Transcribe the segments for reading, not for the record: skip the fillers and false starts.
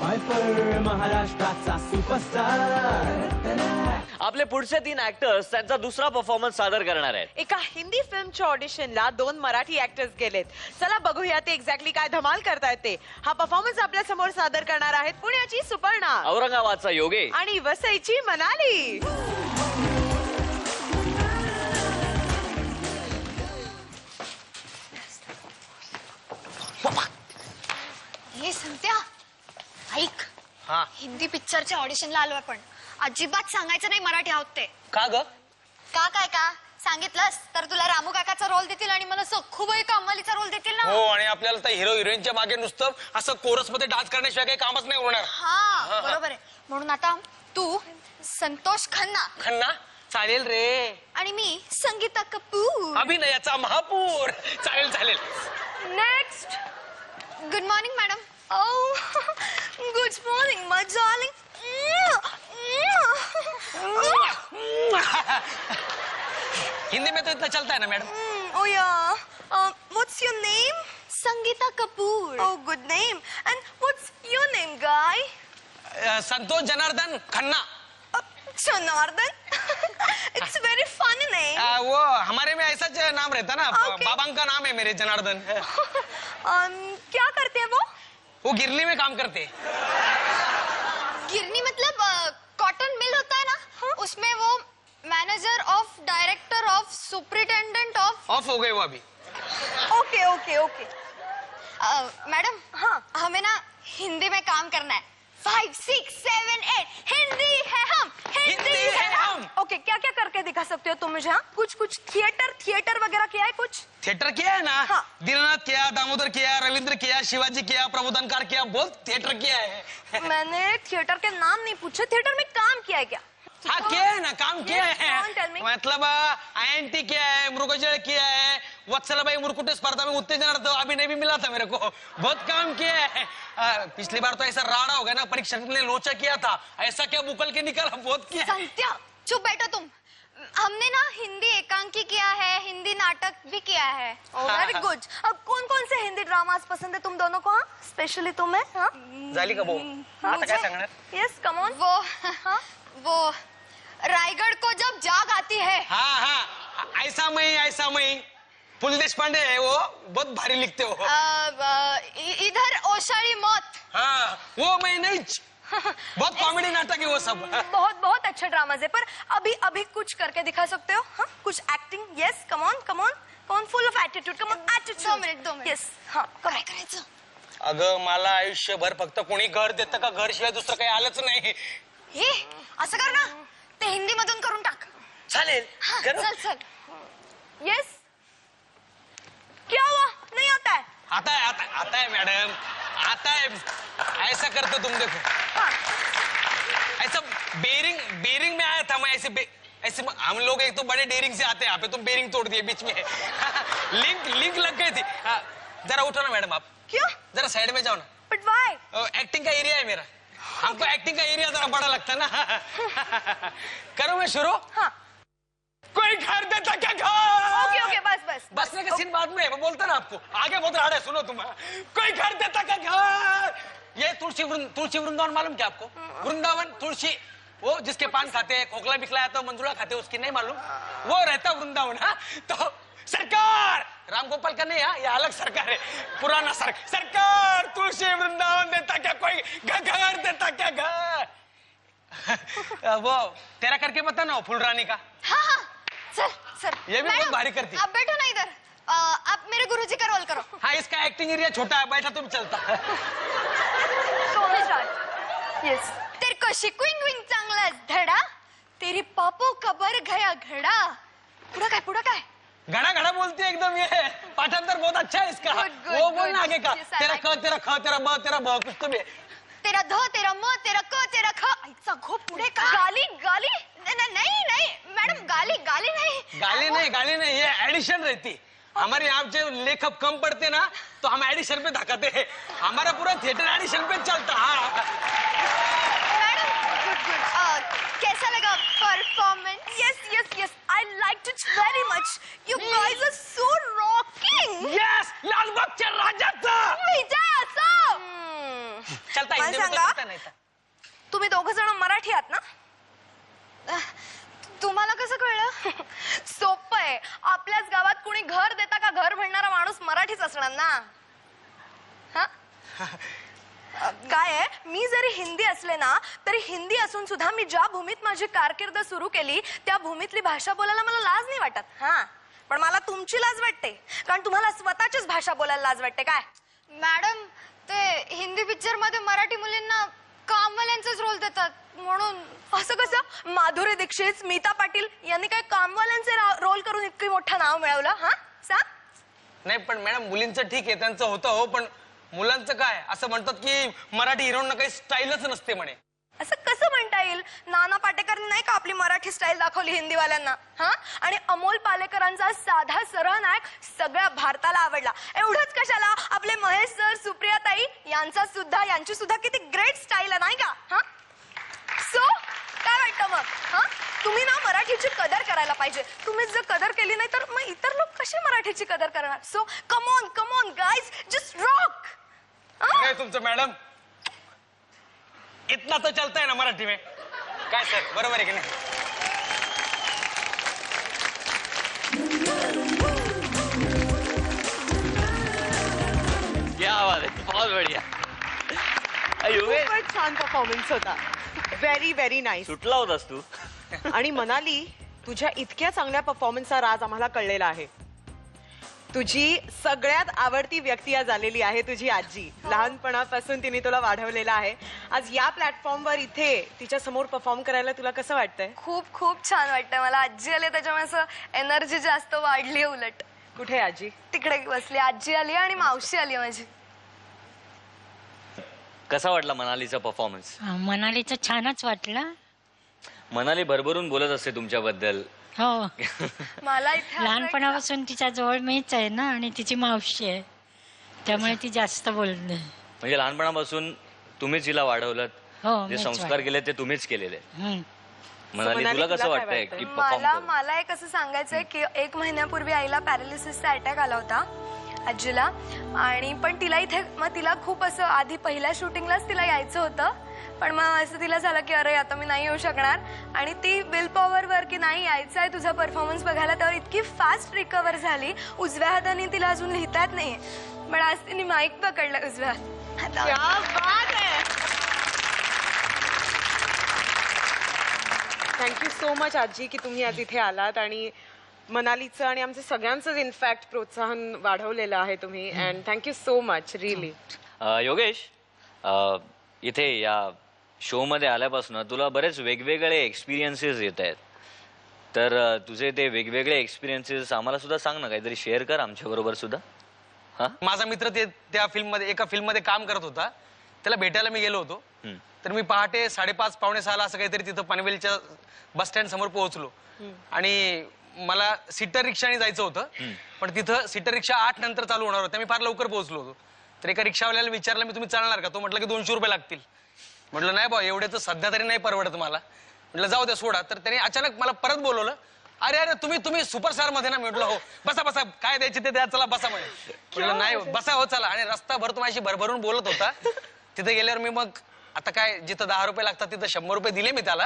मायफळ महाराष्ट्राचा सुपरस्टार. आपले पुढचे 3 ऍक्टर्स त्यांचा दुसरा परफॉर्मन्स सादर करणार आहेत. एका हिंदी फिल्मच्या ऑडिशनला 2 मराठी ऍक्टर्स गेलेत. चला बघूया ते एक्झॅक्टली काय धमाल करतायत ते. हा परफॉर्मन्स आपल्या समोर सादर करणार आहेत पुण्याची सुपर्णा, औरंगाबादचा योगेश आणि वसईची मनाली. हे संत्या ऐक. हा हिंदी पिक्चरच्या ऑडिशनला आलो आपण. अजिबात सांगायचं नाही मराठी आहोत ते. का ग? का सांगितलंस तर तुला रामू काकाचा रोल देतील आणि मला सखूबाई कामवालीचा रोल देतील ना. हो, आणि आपल्याला तर हिरो हिरोईनच्या मागे नुसतं असं कोरस मध्ये डान्स करण्याशिवाय काही कामच नाही होणार. हा बरोबर आहे. म्हणून आता तू संतोष खन्ना चालेल रे. आणि मी संगीता कपूर. अभिनयाचा महापूर. चालेल चालेल. Next. Good morning madam. Good morning my darling. Hindi में तो इतना चलता है ना madam. Oh yeah. What's your name? Sangeeta Kapoor. Oh, good name. And what's your name, guy? Santosh Janardhan Khanna. Janardhan. It's a very funny name. वो हमारे में ऐसा नाम रहता ना. Okay. बाबा का नाम है मेरे जनार्दन. क्या करते हैं वो? वो गिरली में काम करते. गिरनी मतलब कॉटन मिल होता है ना. उसमें वो manager of, director of, superintendent of. Of हो गए वो अभी. Okay. मैडम हाँ. हमें ना हिंदी में काम करना है. 5, 6, 7, 8 हिंदी है हम. हिंदी है हम. Okay, क्या करके दिखा सकते हो तुम मुझे? हाँ? कुछ थिएटर वगैरह किया है कुछ? थिएटर किया है ना. हाँ. दीननाथ किया, दामोदर किया, रविंद्र किया, शिवाजी किया, प्रबोधनकार किया, बहुत थिएटर किया है. मैंने थिएटर के नाम नहीं पूछे, थिएटर में काम किया है क्या? हाँ किया है ना, काम किया Yes, go on, tell है. me. मतलब INT किया है, मृगजळ किया है, वत्सलाबाई मुरकुटे स्पर्धा में उत्तेजनार्थ अभिनय भी मिला था मेरे को. बहुत काम किया है. पिछली बार तो ऐसा राड़ा हो गया ना, परीक्षा ने लोचा किया था, ऐसा क्या बुकल के निकाला. बहुत किया. संत्या चुप बैठो तुम. हमने ना हिंदी एकांकी किया है, हिंदी नाटक भी किया है. Very good. अब कौन से हिंदी ड्रामास पसंद है तुम दोनों को? हाँ, स्पेशली तुम्हें. हाँ, झाली का भाऊ? आता काय सांगणार? Yes, come on. वो रायगढ़ को जब जाग आती है. हाँ ऐसा मैं पुल देशपांडे है वो, बहुत भारी लिखते हो. इधर ओशारी मौत. हाँ वो मैं नहीं. बहुत कॉमेडी नाटक है वो सब. बहुत अच्छे ड्रामाज है, पर अभी कुछ करके दिखा सकते हो? हाँ, कुछ acting. Yes, come on. Full of attitude. Come on, attitude. 2 minute. Yes. हाँ, काय करायचं? अगं मला आयुष्यभर फक्त कोणी घर देतं का, घर शिवाय दुसरं काही आलंच नाही. हे असं कर ना, ते हिंदी मधून करून टाक. चालेल. हाँ, करू? चल. यस. क्या हुआ? नहीं आता है? आता है मैडम, आता है. ऐसा करते तुम देखो. हाँ. ऐसा बेरिंग में आया था मैं. ऐसे हम लोग एक तो बड़े डेरिंग से आते हैं, यहाँ पे तुम बेरिंग तोड़ दिए बीच में. लिंक लग गई थी. जरा उठो ना मैडम आप. क्यों? जरा साइड में जाओ ना. बट व्हाई? एक्टिंग का एरिया है मेरा. हमको एक्टिंग का एरिया जरा बड़ा लगता है ना. करो मैं शुरू. हाँ. कोई घर देता क्या घर? ओके, बस. बसने का सीन बाद में, मैं बोलता ना आपको. आगे बहुत राड़ा है, सुनो तुम. कोई घर देता क्या घर? ये तुलसी वृंदावन मालूम क्या आपको? वृंदावन तुलसी, वो जिसके पान खाते हैं, खोखला बिखला है तो मंजुला खाते हैं, उसकी नहीं मालूम? वो रहता वृंदावन. हाँ तो सरकार रामगोपाल का नहीं. हाँ ये अलग सरकार है, पुराना सरकार. तुलसी वृंदावन देता क्या कोई घर देता क्या घर? वो तेरा करके बता ना, फुलरानी का. हाँ. चल. ये भी बहुत भारी करती. आप बैठो ना इधर. आप मेरे गुरुजी का रोल करो. हाँ इसका एक्टिंग एरिया छोटा है, बैठा तुम चलता. यस. तेरे को शिकविंग विंग चांगला धडा, तेरी पापो कबर गया घड़ा. पुढं काय? घड़ा बोलती है एकदम. ये पाठांतर बहुत अच्छा है इसका. Good, वो बोल ना आगे का. Yes, I तेरा like क, तेरा ख, तेरा ब, तेरा भ, कुछ तो भी. तेरा ध, तेरा म, तेरा क, तेरा ख. ऐसा घो पुढे का? गाली. नहीं मैडम, गाली नहीं. गाली नहीं, ये एडिशन रहती. हमारे यहाँ जो लेखक कम पढ़ते ना, तो हम एडिशन पे धकाते हैं. हमारा पूरा थिएटर एडिशन पे चलता. हाँ मैडम गुड. कैसा लगा performance? Yes. I liked it very much. You guys are so rocking. Yes, लालबागच्या राजाचा. विजय असो. चलता हिंदी सांगा, नाही तर. तुम्ही दोघ जण मराठी आहात ना? तुम्हाला कसं कळलं? सोपं आहे, आपल्याच गावात कुणी घर देता का घर म्हणणारा माणूस मराठीच असणार ना. हा काय आहे, मी जरी हिंदी असले ना तरी हिंदी असून सुद्धा मी ज्या भूमीत माझी कारकीर्द सुरू केली त्या भूमीतली भाषा बोलायला मला लाज नाही वाटत. हा पण मला तुमची लाज वाटते, कारण तुम्हाला स्वतःचीच भाषा बोलायला लाज वाटते. काय मॅडम, ते हिंदी पिक्चर मध्ये मराठी मुलींना कामवाल्यांचाच रोल देतात म्हणून. असं कसं? माधुरी दीक्षित, स्मिता पाटील यांनी काय कामवाल्यांचे रोल करून इतकं मोठं नाव मिळवलं? हा सांग. नाही पण मॅडम, मुलींचं ठीक आहे, त्यांचं होतं हो, पण मुलांचं काय? असं म्हणतात की मराठी हिरोईनना काही स्टाईलच नसते म्हणे. असं कसं म्हणता येईल? नाना पाटेकरनी नाही का आपली मराठी स्टाईल दाखवली हिंदीवाल्यांना? हा आणि अमोल पालेकरांचा साधा सरळ नायक सगळ्या भारताला आवडला. एवढंच कशाला, आपले महेश सर, सुप्रिया ताई यांची सुद्धा किती ग्रेट स्टाईल आहे नाही का? हा सो काय वाटतं मग? हा तुम्ही ना मराठीची कदर करायला पाहिजे. तुम्हीच जर कदर केली नाही तर मग इतर लोक कशी मराठीची कदर करणार? So come on guys, just rock. काय तुमचं मॅडम, इतना तो चलता है ना मराठी में. काय सर, बरोबर आहे की नाही? क्या बात है, बहुत बढ़िया. योगेश, खूपच छान परफॉर्मन्स होता. Very very nice. सुटला होतास तू. आणि मनाली, तुझ्या इतक्या चांगल्या परफॉर्मन्सचा राज आम्हाला कळलेला आहे. तुझी सगळ्यात आवडती व्यक्ती आज आलेली आहे तुझी आजी. लहानपणापासून तिने तुला वाढवलेला आहे. आज या प्लॅटफॉर्मवर इथे तिच्या समोर परफॉर्म करायला तुला कसं वाटतंय? खूप खूप छान वाटतंय मला. आजी आली त्याच्यामुळे असं एनर्जी जास्त वाढली. उलट कुठे आहे आजी? तिकडे बसली. आजी आली आणि मावशी आली माझी. कसा वाटला मनालीचा परफॉर्मन्स? मनालीचं छानच वाटलं. मनाली भरभरून बोलत असते तुमच्याबद्दल. हो, मला इथे लहानपणापासून तिच्या जवळ मीच आहे ना आणि तिची मावशी आहे, त्यामुळे ती जास्त बोलते. म्हणजे लहानपणापासून तुम्हीच हिला वाढवलं. हो, जे मीच संस्कार केले ते तुम्हीच केलेले. हम्म. मनाली, मनाली, तुला तुला कसं काय वाटतंय वाटतंय? की परफॉर्म मला एक असं सांगायचंय की 1 महिन्यापूर्वी आईला पॅरालिसिसचा अटॅक आला होता आजीला. आणि पण तिला इथे मग तिला खूप असं आधी पहिल्या शूटिंगलाच तिला यायचं होतं, पण मग असं तिला झालं की अरे आता मी नाही येऊ शकणार. आणि ती विल पॉवरवर की नाही यायचं आहे तुझा परफॉर्मन्स बघायला, त्यावर इतकी फास्ट रिकवर झाली. उजव्या हाताने तिला अजून लिहिता येत नाही, पण आज तिने माईक पकडलं उजव्या हातात. क्या बात आहे. थँक्यू सो मच आजी की तुम्ही आज इथे आलात आणि मनालीचं आणि आमचं सगळ्यांचं इनफॅक्ट प्रोत्साहन वाढवलेलं आहे तुम्ही. And thank you so much really. Yogesh, इथे या शो मध्ये आल्यापासून तुला बरेच वेगवेगळे एक्सपिरियन्सेस येत आहेत. तर तुझे ते वेगवेगळे एक्सपिरियन्सेस आम्हाला सुद्धा सांग ना, काहीतरी शेअर कर आमच्या बरोबर सुद्धा. हा, माझा मित्र ते त्या एका फिल्म मध्ये काम करत होता, त्याला भेटायला मी गेलो होतो. तर मी पहाटे 5:30 पावणे 6 असं काहीतरी तिथं पनवेलच्या बस स्टँड समोर पोहोचलो. आणि मला सीटर रिक्षाने जायचं होतं, पण तिथं सीटर रिक्षा 8 नंतर चालू होणार होत्या. मी फार लवकर पोहोचलो होतो. तर एका रिक्षावाल्याला विचारलं मी, तुम्ही चालणार का? तो म्हटलं की 200 रुपये लागतील. म्हटलं नाही बा, एवढे तर सध्या तरी नाही परवडत मला. म्हटलं जाऊ द्या, सोडा. तर त्याने अचानक मला परत बोलवलं. अरे अरे, तुम्ही सुपरस्टार मध्ये ना? म्हटलं हो. बसा, काय द्यायचे ते द्या, चला बसा म्हणे. म्हटलं नाही, बसा हो, चला. आणि रस्ताभर तो माझ्याशी भरभरून बोलत होता. तिथे गेल्यावर मी मग आता काय, जिथं 10 रुपये लागतात तिथं 100 रुपये दिले मी त्याला.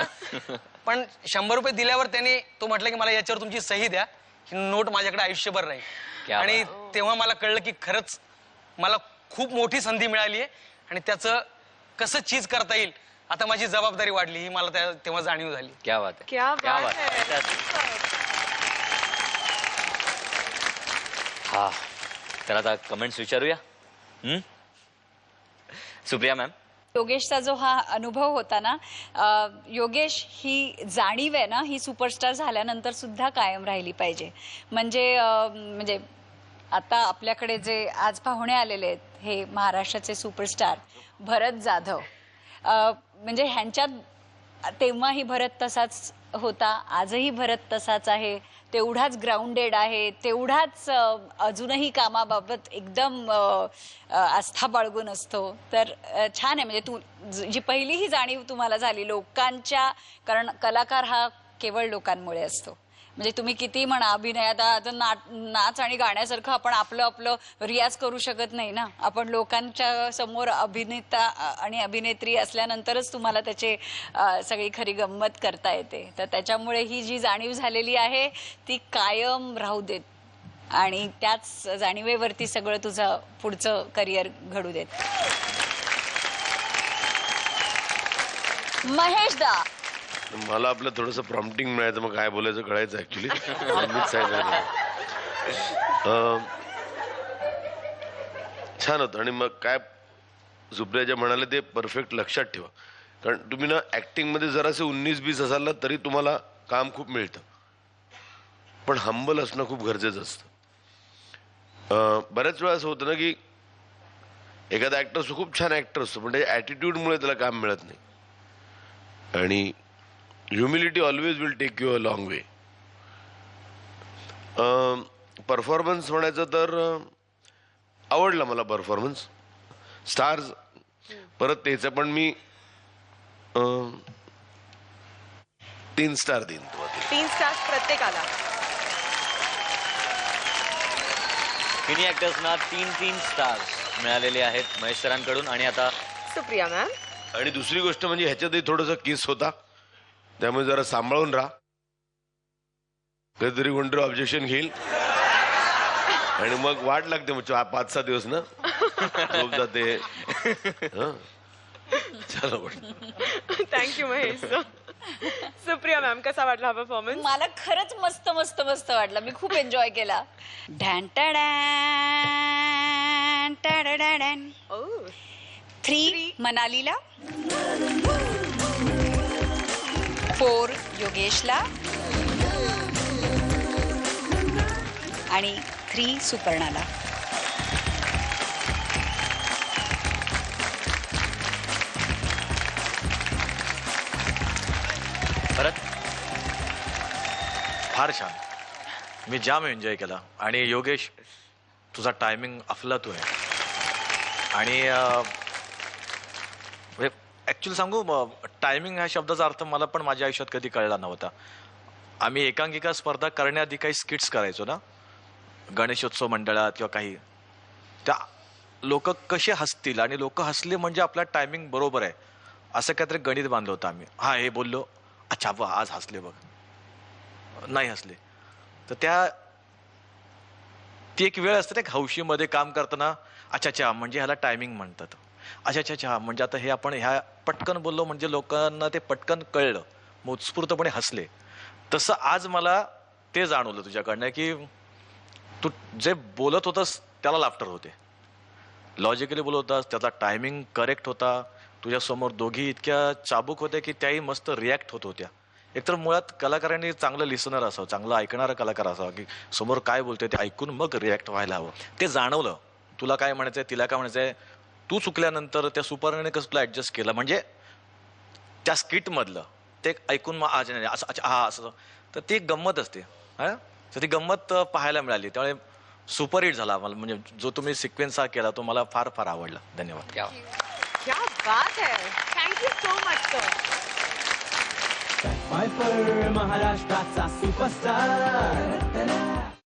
पण 100 रुपये दिल्यावर त्याने तो म्हटलं की मला याच्यावर तुमची सही द्या, ही नोट माझ्याकडे आयुष्यभर राहील. आणि तेव्हा मला कळलं की खरंच मला खूप मोठी संधी मिळाली आहे आणि त्याचं कसं चीज करता येईल आता माझी जबाबदारी वाढली, ही मला तेव्हा जाणीव झाली. क्या बात आहे, क्या बात आहे. हा, तर आता कमेंट्स विचारूया. सुप्रिया मॅम, योगेशचा जो हा अनुभव होता ना, योगेश ही जाणीव आहे ना, ही सुपरस्टार झाल्यानंतर सुद्धा कायम राहिली पाहिजे. म्हणजे आता आपल्याकडे जे आज पाहुणे आलेले आहेत हे महाराष्ट्राचे सुपरस्टार भरत जाधव, म्हणजे ह्यांच्यात तेव्हाही भरत तसाच होता, आजही भरत तसाच आहे, तेवढाच ग्राउंडेड आहे, तेवढाच अजूनही कामाबाबत एकदम आस्था बाळगून असतो. तर छान आहे. म्हणजे जी पहिली ही जाणीव तुम्हाला झाली लोकांच्या, कारण कलाकार हा केवळ लोकांमुळे असतो. म्हणजे तुम्ही किती म्हणा अभिनयात आता नाच आणि गाण्यासारखं आपण आपलं आपलं रियाज करू शकत नाही ना. आपण लोकांच्या समोर अभिनेता आणि अभिनेत्री असल्यानंतरच तुम्हाला त्याचे सगळी खरी गंमत करता येते. तर त्याच्यामुळे ही जी जाणीव झालेली आहे ती कायम राहू देत आणि त्याच जाणीवेवरती सगळं तुझं पुढचं करिअर घडू देत. महेश दा, मला आपलं थोडंसं प्रॉम्प्टिंग मिळायचं, मग काय बोलायचं कळायचं ऍक्च्युली. छान होतं. आणि मग काय सुप्रिया जे म्हणाले ते परफेक्ट लक्षात ठेवा, कारण तुम्ही ना ऍक्टिंग मध्ये जरासे 19-20 असाल ना तरी तुम्हाला काम खूप मिळतं, पण हंबल असणं खूप गरजेचं असतं. बऱ्याच वेळा असं होतं ना की एखादा ऍक्टर असतो, खूप छान ऍक्टर असतो, पण त्याच्या ऍटिट्यूडमुळे त्याला काम मिळत नाही. आणि humility always will take you a long way. Performance म्हणायचं तर आवडला मला परफॉर्मन्स. स्टार्स परत तेच, पण मी 3 स्टार देईन. 3 स्टार्स प्रत्येकाला. तिन्ही ऍक्टर्सना 3 स्टार्स मिळालेले आहेत महेश सरांकडून. आणि आता सुप्रिया मॅम. आणि दुसरी गोष्ट म्हणजे ह्याच्यातही थोडासा किस होता, त्यामुळे जरा सांभाळून राहा. कधीतरी कोणतरी ऑब्जेक्शन घेईल आणि मग वाट लागते, मग 5-6 दिवस ना झोप जाते. चला, थँक्यू महेश. सुप्रिया मॅम, कसा वाटला हा परफॉर्मन्स? मला खरंच मस्त मस्त मस्त वाटला. मी खूप एन्जॉय केला. डॅन टॅडॅन टॅडॅडॅन. 3 मनालीला, 4 योगेशला आणि 3 सुपर्णाला. परत फार छान. मी जाम एन्जॉय केला. आणि योगेश, तुझा टायमिंग अफलातून आहे. आणि ॲक्च्युली सांगू, टायमिंग ह्या शब्दाचा अर्थ मला पण माझ्या आयुष्यात कधी कळला नव्हता. आम्ही एकांकिका स्पर्धा करण्याआधी काही स्किट्स करायचो ना गणेशोत्सव मंडळात किंवा काही, त्या लोक कसे हसतील आणि लोक हसले म्हणजे आपला टायमिंग बरोबर आहे असं काहीतरी गणित बांधलं होतं आम्ही. हा हे बोललो, अच्छा बा आज हसले, बघ नाही हसले. तर ती एक वेळ असते ना हौशीमध्ये काम करताना, अच्छा अच्छा म्हणजे ह्याला टायमिंग म्हणतात, अच्छा अच्छा अच्छा म्हणजे आता हे आपण ह्या पटकन बोललो म्हणजे लोकांना ते पटकन कळलं, मग उत्स्फूर्तपणे हसले. तसं आज मला ते जाणवलं तुझ्याकडनं की तू जे बोलत होतास त्याला लाफ्टर होते, लॉजिकली बोलत होतास, त्याचा टायमिंग करेक्ट होता. तुझ्यासमोर दोघी इतक्या चाबूक होत्या की त्याही मस्त रिॲक्ट होत होत्या. एकतर मुळात कलाकारांनी चांगलं लिसनर असावं, चांगलं ऐकणारा कलाकार असावा की समोर काय बोलतोय ते ऐकून मग रिॲक्ट व्हायला हवं. ते जाणवलं. तुला काय म्हणायचंय, तिला काय म्हणायचंय, तू चुकल्यानंतर त्या सुपर्णाने कसं तुला ऍडजस्ट केलं, म्हणजे त्या स्किट मधलं ते ऐकून मग आज नाही असं, अच्छा हा असं, तर ती गंमत असते. हा, तर ती गंमत पाहायला मिळाली. त्यामुळे सुपरहिट झाला मला. म्हणजे जो तुम्ही सिक्वेन्स हा केला तो मला फार फार आवडला. धन्यवाद. क्या बात है. Thank you so much sir. महाराष्ट्राचा सुपरस्टार